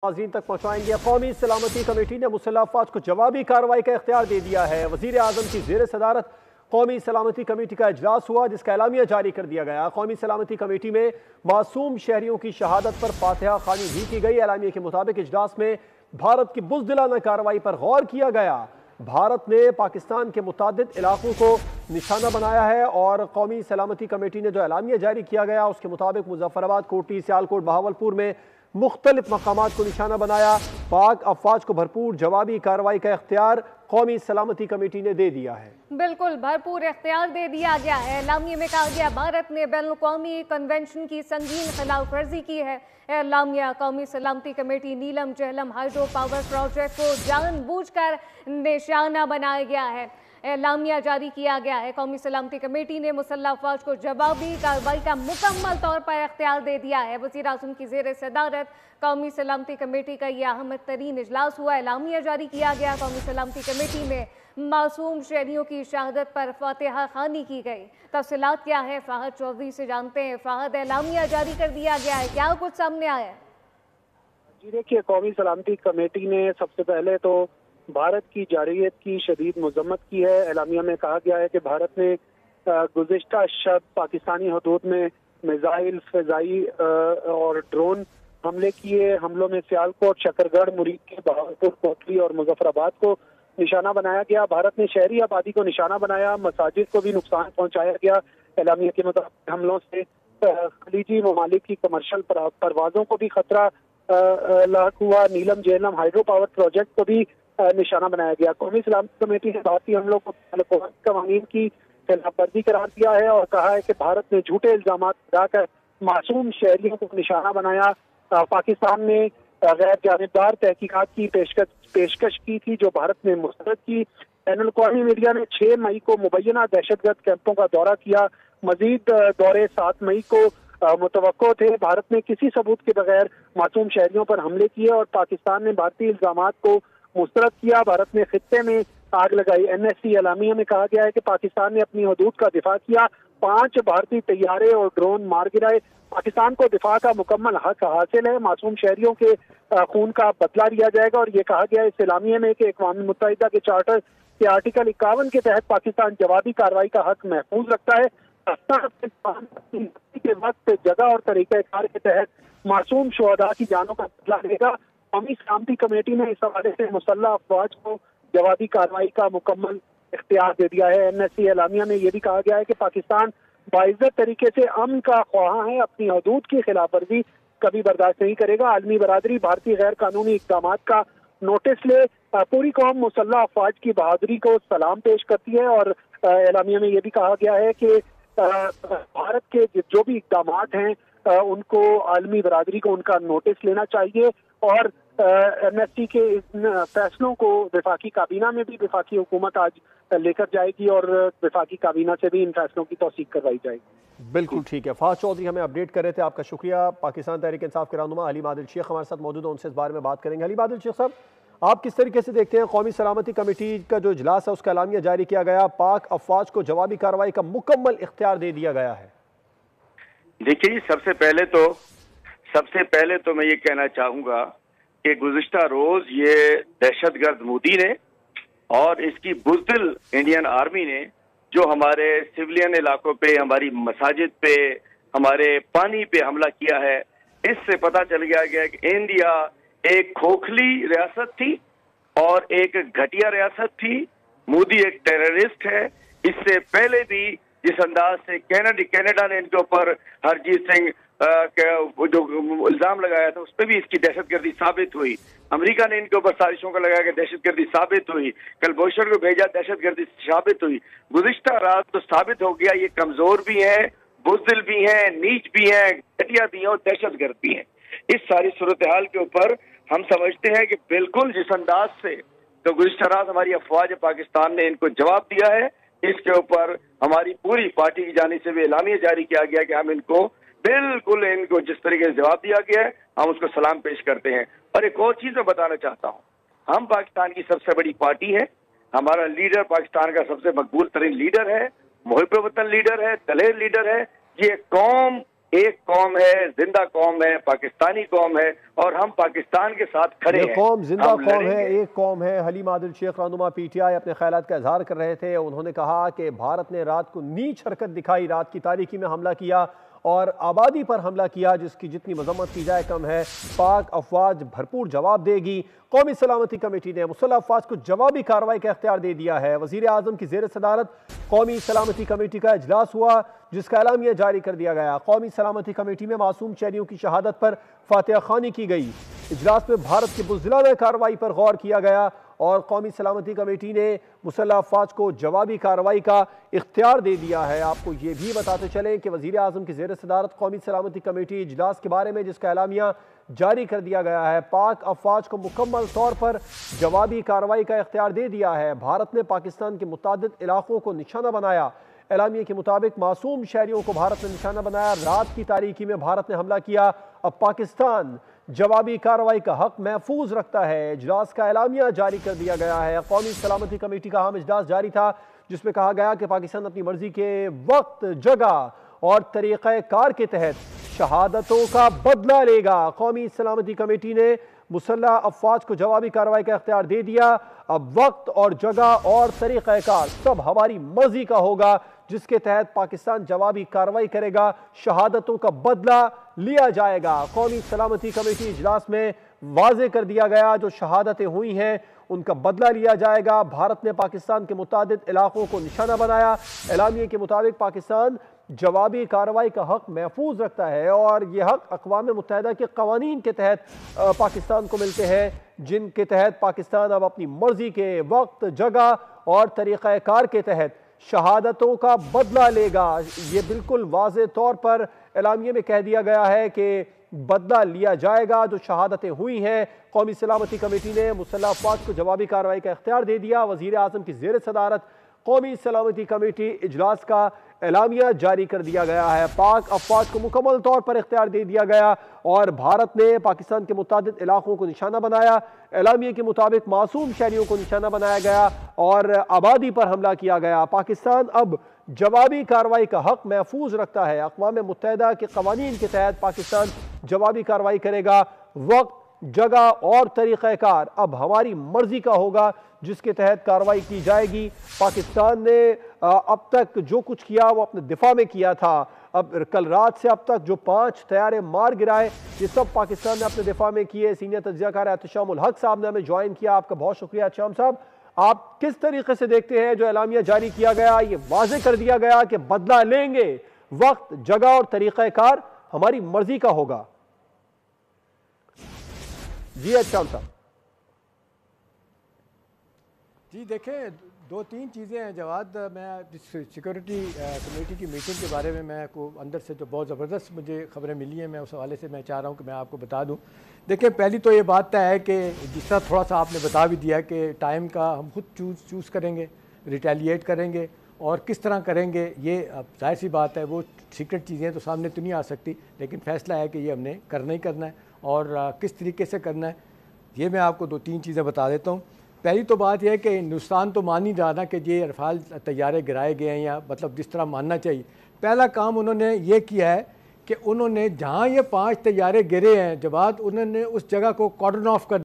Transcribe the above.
नाज़रीन तक पहुँचाएंगे। कौमी सलामती कमेटी ने मुसल्लह अफ़वाज को जवाबी कार्रवाई का इख्तियार दे दिया है। वज़ीर आज़म की ज़ेर सदारत कौमी सलामती कमेटी का इजलास हुआ, जिसका एलामिया जारी कर दिया गया। कौमी सलामती कमेटी में मासूम शहरियों की शहादत पर फातिहा खानी भी की गई। एलामिया के मुताबिक इजलास में भारत की बुज़दिलाना कार्रवाई पर गौर किया गया। भारत ने पाकिस्तान के मुतादिद इलाकों को निशाना बनाया है और कौमी सलामती कमेटी ने जो एलामिया जारी किया गया उसके मुताबिक मुजफ्फराबाद, कोटी, सियालकोट, बहावलपुर में मुख्तलिफ मकामात को निशाना बनाया। पाक अफवाज को भरपूर जवाबी कार्रवाई का इख्तियार कौमी सलामती कमेटी ने दे दिया है। बिल्कुल भरपूर इख्तियार दे दिया गया है। एलामिया में कहा गया भारत ने बैनुल-अक़वामी कन्वेंशन की संगीन खिलाफ वर्जी की है। एलामिया कौमी सलामती कमेटी नीलम झेलम हाइड्रो पावर प्रोजेक्ट को जानबूझकर निशाना बनाया गया है। एलामिया जारी किया गया है। कौमी सलामती कमेटी ने मुसल्लह अफ़वाज को जवाबी कार्रवाई का मुकम्मल तौर पर इख्तियार दे दिया है। वज़ीर आज़म की ज़ेर सदारत कौमी सलामती कमेटी का यह अहम तरीन इजलास हुआ। एलामिया जारी किया गया। कौमी सलामती कमेटी में मासूम शहरियों की शहादत पर फातिहा खानी की गई। तफसीलात क्या है, फ़हद चौधरी से जानते हैं। फ़हद, एलामिया जारी कर दिया गया है, क्या कुछ सामने आया है? जी देखिए, कौमी सलामती कमेटी ने सबसे पहले तो भारत की जारहियत की शदीद मजम्मत की है। एलामिया में कहा गया है कि भारत ने गुज़िश्ता शब पाकिस्तानी हदूद में मिसाइल, फ़िज़ाई और ड्रोन हमले किए। हमलों में सियालकोट, शकरगढ़, मुरीद, बहावलपुर, कोटली और मुजफ्फराबाद को निशाना बनाया गया। भारत ने शहरी आबादी को निशाना बनाया। मसाजिद को भी नुकसान पहुंचाया गया। एलामिया के मुताबिक हमलों से खलीजी ममालिक की कमर्शियल परवाजों को भी खतरा लाक हुआ। नीलम झेलम हाइड्रो पावर प्रोजेक्ट को भी निशाना बनाया गया। कौमी सलामती कमेटी ने भारतीय हमलों को कवानीन की खिलाफ वर्जी करार दिया है और कहा है कि भारत ने झूठे इल्जाम लगाकर मासूम शहरियों को निशाना बनाया। पाकिस्तान ने गैर जानिबदार तहकीकात की पेशकश की थी जो भारत ने मुस्तरद की। बैनुल-अक़वामी मीडिया ने 6 मई को मुबैना दहशतगर्द कैंपों का दौरा किया। मजीद दौरे 7 मई को मुतवक्को थे। भारत ने किसी सबूत के बगैर मासूम शहरियों पर हमले किए और पाकिस्तान ने भारतीय इल्जामात को मुस्तरद किया। भारत ने खित्ते में आग लगाई। NSC एलामिया में कहा गया है कि पाकिस्तान ने अपनी हदूद का दिफा किया। 5 भारतीय तैयारे और ड्रोन मार गिराए। पाकिस्तान को दिफा का मुकम्मल हक हासिल है। मासूम शहरियों के खून का बदला लिया जाएगा। और ये कहा गया है इस एलामिया में कि अक़वाम मुत्तहिदा के चार्टर के आर्टिकल 51 के तहत पाकिस्तान जवाबी कार्रवाई का हक महफूज रखता है। के वक्त, जगह और तरीक़ाकार के तहत मासूम शुहदा की जानों का बदला लेगा। कौमी सलामती कमेटी ने इस हवाले से मुसल्लह अफ़वाज को जवाबी कार्रवाई का मुकम्मल इख्तियार दे दिया है। NSC एलामिया में यह भी कहा गया है कि पाकिस्तान बाइज़्ज़त तरीके से अमन का ख्वाह है। अपनी हदूद की खिलाफ वर्जी कभी बर्दाश्त नहीं करेगा। आलमी बरादरी भारतीय गैर कानूनी इक़दामात का नोटिस ले। पूरी कौम मुसल्लह अफ़वाज की बहादुरी को सलाम पेश करती है। और एलामिया में यह भी कहा गया है कि भारत के जो भी इक़दामात हैं उनको आलमी बरादरी को उनका नोटिस लेना चाहिए। और NSC के इन फैसलों को वफाकी काबीना में भी वफाकी हुकूमत आज लेकर जाएगी और वफाकी काबीना से भी इन फैसलों की तौसीक करवाई जाएगी। बिल्कुल ठीक है। फ़हद चौधरी हमें अपडेट कर रहे थे, आपका शुक्रिया। पाकिस्तान तहरीक इंसाफ के रहनुमा हलीम आदिल शेख हमारे साथ मौजूद है, उनसे इस बारे में बात करेंगे। हलीम आदिल शेख साहब, आप किस तरीके से देखते हैं कौमी सलामती कमेटी का जो इजलास है उसका एलामिया जारी किया गया, पाक अफवाज को जवाबी कार्रवाई का मुकम्मल इख्तियार दे दिया गया है? देखिए जी, सबसे पहले तो मैं ये कहना चाहूँगा कि गुज़िश्ता रोज़ ये दहशतगर्द मोदी ने और इसकी बुज़दिल इंडियन आर्मी ने जो हमारे सिविलियन इलाकों पे, हमारी मसाजिद पे, हमारे पानी पे हमला किया है, इससे पता चल गया कि इंडिया एक खोखली रियासत थी और एक घटिया रियासत थी। मोदी एक टेररिस्ट है। इससे पहले भी जिस अंदाज से कनाडा ने इनके ऊपर हरजीत सिंह जो इल्जाम लगाया था उस पर भी इसकी दहशतगर्दी साबित हुई। अमेरिका ने इनके ऊपर साजिशों का लगाया कि दहशतगर्दी साबित हुई। कल बोशर को भेजा, दहशतगर्दी साबित हुई। गुज़िश्ता रात तो साबित हो गया ये कमजोर भी है, बुज़दिल भी है, नीच भी है, घटिया भी है और दहशतगर्द भी है। इस सारी सूरत हाल के ऊपर हम समझते हैं कि बिल्कुल जिस अंदाज से तो गुज़िश्ता रात हमारी अफवाज पाकिस्तान ने इनको जवाब दिया है, इसके ऊपर हमारी पूरी पार्टी की जानिब से भी एलामिया जारी किया गया कि हम इनको जिस तरीके से जवाब दिया गया है हम उसको सलाम पेश करते हैं। और एक और चीज मैं बताना चाहता हूँ, हम पाकिस्तान की सबसे बड़ी पार्टी है। हमारा लीडर पाकिस्तान का सबसे मकबूल तरीन लीडर है, मुहिब वतन लीडर है, दलेर लीडर है। ये कौम ایک قوم ہے، زندہ قوم ہے، پاکستانی قوم ہے، اور ہم پاکستان کے ساتھ کھڑے ہیں۔ قوم زندہ قوم ہے، ایک قوم ہے۔ حلیم عادل شیخ رہنما پی ٹی آئی اپنے خیالات کا اظہار کر رہے تھے۔ انہوں نے کہا کہ بھارت نے رات کو نیچ حرکت دکھائی، رات کی تاریکی میں حملہ کیا اور آبادی پر حملہ کیا، جس کی جتنی مذمت کی جائے کم ہے۔ پاک افواج بھرپور جواب دے گی۔ قومی سلامتی کمیٹی نے مسلح افواج کو جوابی کارروائی کا اختیار دے دیا ہے۔ وزیر اعظم کی زیر صدارت قومی سلامتی کمیٹی کا اجلاس ہوا، جس کا اعلامیہ جاری کر دیا گیا۔ قومی سلامتی کمیٹی میں معصوم شہریوں کی شہادت پر فاتحہ خوانی کی گئی۔ اجلاس میں بھارت کی بزدلانہ کارروائی پر غور کیا گیا اور قومی سلامتی کمیٹی نے مسلح افواج کو جوابی کارروائی کا اختیار دے دیا ہے۔ آپ کو یہ بھی بتاتے چلیں کہ وزیر اعظم کی زیر صدارت قومی سلامتی کمیٹی اجلاس کے بارے میں جس کا اعلامیہ جاری کر دیا گیا ہے، پاک افواج کو مکمل طور پر جوابی کارروائی کا اختیار دے دیا ہے۔ بھارت نے پاکستان کے متعدد علاقوں کو نشانہ بنایا۔ اعلامیے کے مطابق معصوم شہریوں کو بھارت نے نشانہ بنایا۔ رات کی تاریکی میں بھارت نے حملہ کیا۔ اب پاکستان جوابی کارروائی کا حق محفوظ رکھتا ہے۔ اجلاس کا اعلامیہ جاری کر دیا گیا ہے۔ قومی سلامتی کمیٹی کا اہم اجلاس جاری تھا، جس میں کہا گیا کہ پاکستان اپنی مرضی کے وقت، جگہ اور طریقہ کار کے تحت شہادتوں کا بدلہ لے گا۔ قومی سلامتی کمیٹی نے مسلح افواج کو جوابی کارروائی کا اختیار دے دیا۔ اب وقت اور جگہ اور طریقہ کار سب ہماری مرضی کا ہوگا، جس کے تحت پاکستان جوابی کارروائی کرے گا، شہادتوں کا بدلہ لیا جائے گا۔ قومی سلامتی کمیٹی اجلاس میں واضح کر دیا گیا جو شہادتیں ہوئی ہیں ان کا بدلہ لیا جائے گا۔ بھارت نے پاکستان کے متعدد علاقوں کو نشانہ بنایا۔ اعلامیے کے مطابق پاکستان جوابی کارروائی کا حق محفوظ رکھتا ہے اور یہ حق اقوام متحدہ کے قوانین کے تحت پاکستان کو ملتے ہیں، جن کے تحت پاکستان اب اپنی مرضی کے وقت، جگہ اور طریقہ کار کے تحت شہادتوں کا بدلہ لے گا۔ یہ بالکل واضح طور پر اعلامیے میں کہہ دیا گیا ہے کہ بدلہ لیا جائے گا جو شہادتیں ہوئی ہیں۔ قومی سلامتی کمیٹی نے مسلح افواج کو جوابی کارروائی کا اختیار دے دیا۔ وزیر اعظم کی زیر صدارت قومی سلامتی کمیٹی اجلاس کا اعلامیہ جاری کر دیا گیا ہے۔ پاک افواج کو مکمل طور پر اختیار دے دیا گیا اور بھارت نے پاکستان کے متعدد علاقوں کو نشانہ بنایا۔ اعلامیے کے مطابق معصوم شہریوں کو نشانہ بنایا گیا اور آبادی پر حملہ کیا گیا۔ پاکستان اب جوابی کارروائی کا حق محفوظ رکھتا ہے۔ اقوام متحدہ کے قوانین کے تحت پاکستان جوابی کارروائی کرے گا۔ وقت، جگہ اور طریقہ کار اب ہماری مرضی کا ہوگا، جس کے تحت کارروائی کی جائے گی۔ پاکستان نے اب تک جو کچھ کیا وہ اپنے دفاع میں کیا تھا۔ اب کل رات سے اب تک جو 5 طیارے مار گرائے، یہ سب پاکستان نے اپنے دفاع میں کیے۔ سینئر تجزیہ کار احتشام الحق صاحب نے ہمیں جوائن کیا۔ آپ کا بہت شکریہ احتشام صاحب۔ آپ کس طریقے سے دیکھتے ہیں جو اعلامیہ جاری کیا گیا؟ یہ واضح کر دیا گیا کہ بدلہ لیں گے، وقت، جگہ اور طریقہ کار ہماری مرضی کا ہوگا۔ جی احتشام صاحب۔ جی دیکھیں، 2-3 چیزیں ہیں جواد۔ میں سیکورٹی کمیٹی کی میٹنگ کے بارے میں کو اندر سے جو بہت زبردست مجھے خبریں ملی ہیں، میں اس حوالے سے میں چاہ رہا ہوں کہ میں آپ کو بتا دوں۔ دیکھیں، پہلی تو یہ بات ہے کہ جس طرح تھوڑا سا آپ نے بتا بھی دیا کہ ٹائم کا ہم خود چوز کریں گے، ریٹیلیٹ کریں گے اور کس طرح کریں گے، یہ ظاہر سی بات ہے، وہ سیکرٹ چیزیں تو سامنے تو نہیں آ سکتی، لیکن فیصلہ ہے کہ یہ ہم نے کرنا ہی کرنا ہے اور کس طریقے سے کرنا ہے، یہ میں آپ کو 2-3 چیزیں بتا دیتا ہوں۔ پہلی تو بات یہ ہے کہ ہندوستان تو مان نہیں رہا نا کہ یہ رفال طیارے گرائے گئے ہیں، یا مطلب جس طرح ماننا چاہیے۔ پہلا کام انہوں نے یہ کیا ہے کہ انہوں نے جہاں یہ 5 طیارے گرے ہیں جواد، انہوں نے اس جگہ کو کارڈن آف کر